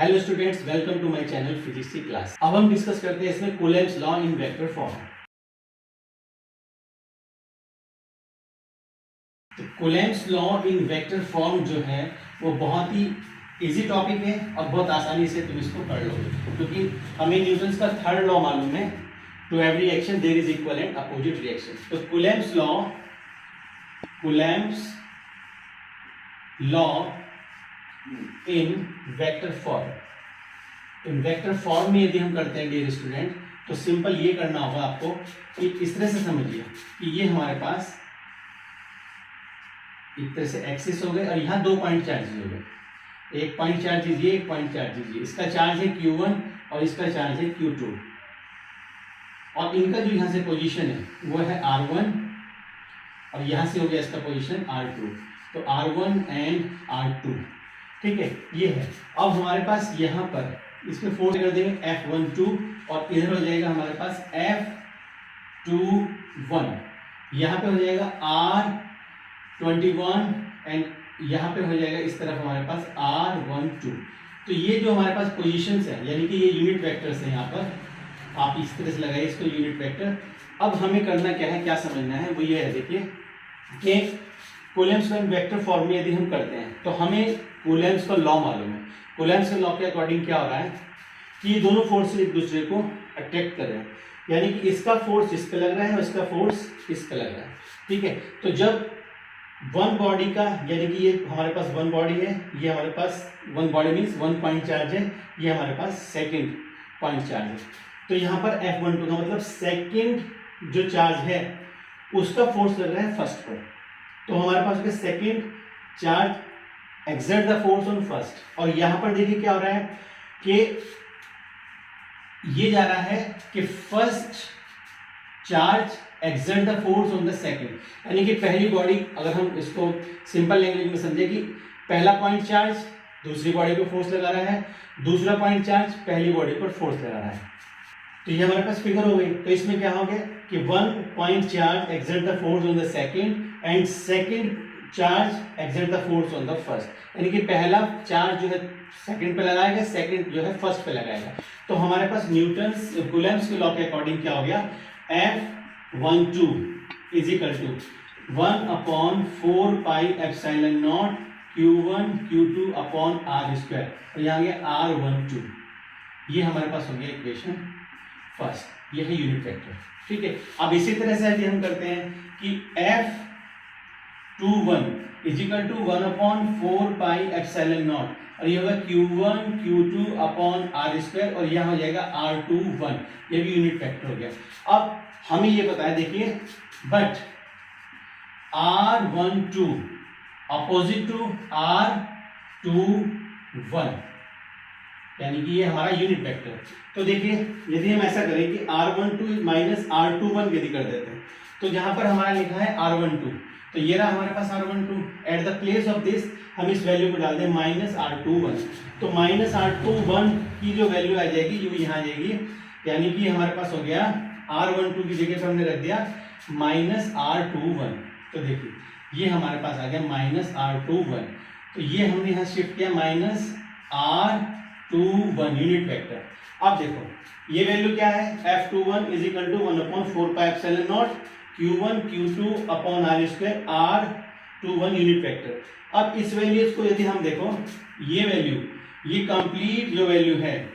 Hello students, welcome to my channel physics की class. अब हम डिस्कस करते हैं इसमें Coulomb's law in vector form. तो Coulomb's law in vector form जो है वो बहुत ही इजी टॉपिक है और बहुत आसानी से तुम इसको पढ़ लोगे, क्योंकि हमें न्यूटन्स का थर्ड लॉ मालूम है, to every action there is equal and opposite reaction. तो Coulomb's law in vector form में यदि हम करते हैं डियर स्टूडेंट, तो सिंपल ये करना होगा आपको कि इस तरह से समझिए कि ये हमारे पास एक तरह से एक्सिस हो गए और यहाँ दो पॉइंट चार्जेस हो गए। एक पॉइंट चार्ज लीजिए, एक पॉइंट चार्ज लीजिए। इसका चार्ज है Q1 और इसका चार्ज है Q2 और इनका जो यहाँ से पोजीशन है वो है R1 और यहाँ से हो गया इसका पोजीशन R2। तो R1 एंड R2, ठीक है, ये है। अब हमारे पास यहाँ पर इसमें फोर्स कर देंगे F12 और इधर हो जाएगा हमारे पास F21। यहाँ पे हो जाएगा R21 एंड यहाँ पे हो जाएगा इस तरफ हमारे पास R12। तो ये जो हमारे पास पोजीशंस है, यानी कि ये यूनिट वेक्टर्स हैं। यहाँ पर आप इस तरह से लगाइए इसको यूनिट वेक्टर। अब हमें करना क्या है, क्या समझना है, वो ये है, देखिए कि कूलम्ब्स इन वेक्टर फॉर्म में यदि हम करते हैं तो हमें कूलम्ब्स का लॉ मालूम है। कूलम्ब्स के लॉ के अकॉर्डिंग क्या हो रहा है कि ये दोनों फोर्स एक दूसरे को अट्रैक्ट कर रहे हैं, यानी कि इसका फोर्स इस पे लग रहा है और इसका फोर्स इस पे लग रहा है, ठीक है। तो जब वन बॉडी का, यानी कि ये हमारे पास वन बॉडी है, ये हमारे पास one body means one point charge है, ये हमारे पास सेकेंड पॉइंट चार्ज है। तो यहाँ पर F12 का मतलब सेकेंड जो चार्ज है उसका फोर्स लग रहा है फर्स्ट पर। तो हमारे पास second charge exert the force on first. और यहां पर देखिए क्या हो रहा है कि ये जा रहा है कि first charge exert the force on the second, यानी कि पहली बॉडी, अगर हम इसको सिंपल लैंग्वेज में समझे कि पहला पॉइंट चार्ज दूसरी बॉडी पर फोर्स लगा रहा है, दूसरा पॉइंट चार्ज पहली बॉडी पर फोर्स लगा रहा है। तो ये हमारे पास फिगर हो गई। तो इसमें क्या हो गया कि one point charge exert the force on the second and second charge exert the force on the first, यानी कि पहला चार्ज जो है सेकंड पे लगाएगा, सेकंड जो है फर्स्ट पे लगाएगा। तो हमारे पास न्यूटन्स कूलम्ब्स के लॉ के अकॉर्डिंग क्या हो गया, F12 is equal to 1/4πε0 Q1 Q2 upon R²। और यहाँ गया R12। ये हमारे पास हो गया इक्वेशन फर्स्ट, ये है यूनिट वेक्टर, ठीक है। अब इसी तरह से यदि हम करते हैं कि F21 इज इक्वल टू 1/4πε0 और ये होगा Q1 Q2 अपॉन R² और यहाँ हो जाएगा R21। ये भी यूनिट वेक्टर हो गया। अब हमें ये बताया, देखिए, but R12 opposite to R21, यानी कि ये हमारा यूनिट वेक्टर। तो देखिए यदि हम ऐसा करें कि R12 माइनस R21 यदि कर देते हैं, तो जहां पर हमारा लिखा है R12, तो ये रहा हमारे पास R12। At the place of this हम इस वैल्यू को डाल दें माइनस R21। तो माइनस R21 की जो वैल्यू आ जाएगी वो यहाँ आ जाएगी, यानी कि हमारे पास हो गया R12 की जगह पर हमने रख दिया माइनस R21। तो देखिए ये हमारे पास आ गया माइनस R21। तो ये हमने यहाँ शिफ्ट किया माइनस R21 यूनिट वेक्टर। अब देखो ये वैल्यू क्या है, F21 is equal to 1/4πε0 Q1 Q2 upon R² R21 unit vector. अब इस वैल्यूज को यदि हम देखो, ये वैल्यू, ये कंप्लीट जो वैल्यू है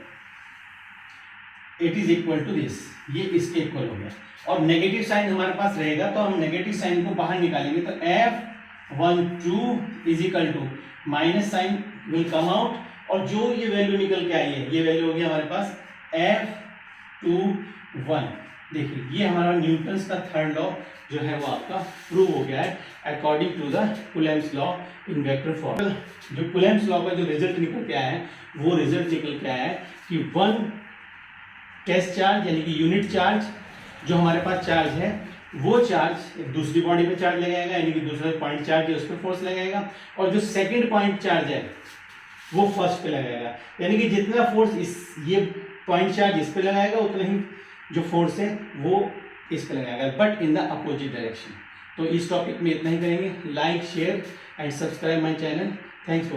it is equal to this, ये इसके इक्वल हो गया। और नेगेटिव साइन हमारे पास रहेगा तो हम नेगेटिव साइन को बाहर निकालेंगे, तो F12 is equal to minus sign will come out और जो ये वैल्यू निकल के आई है, ये वैल्यू होगी हमारे पास F21। देखिए ये हमारा न्यूटन्स का थर्ड लॉ जो है वो आपका प्रूव हो गया है according to the Coulomb's law in vector form. जो कूलम्ब्स लॉ का जो रिजल्ट निकल के आया है, वो रिजल्ट निकल के आया है कि वन टेस्ट चार्ज, यानी कि यूनिट चार्ज जो हमारे पास चार्ज है, वो चार्ज एक दूसरी बॉडी पे चार्ज लगाएगा, यानी कि दूसरा पॉइंट चार्ज है उस पर फोर्स लगाएगा, और जो सेकेंड पॉइंट चार्ज है वो फर्स्ट पे लगाएगा, यानी कि जितना फोर्स ये पॉइंट चार्ज इस पे लगाएगा उतना ही जो फोर्स है वो इस पे लगाएगा, but in the opposite direction. तो इस टॉपिक में इतना ही करेंगे। Like, share and subscribe my channel. Thanks for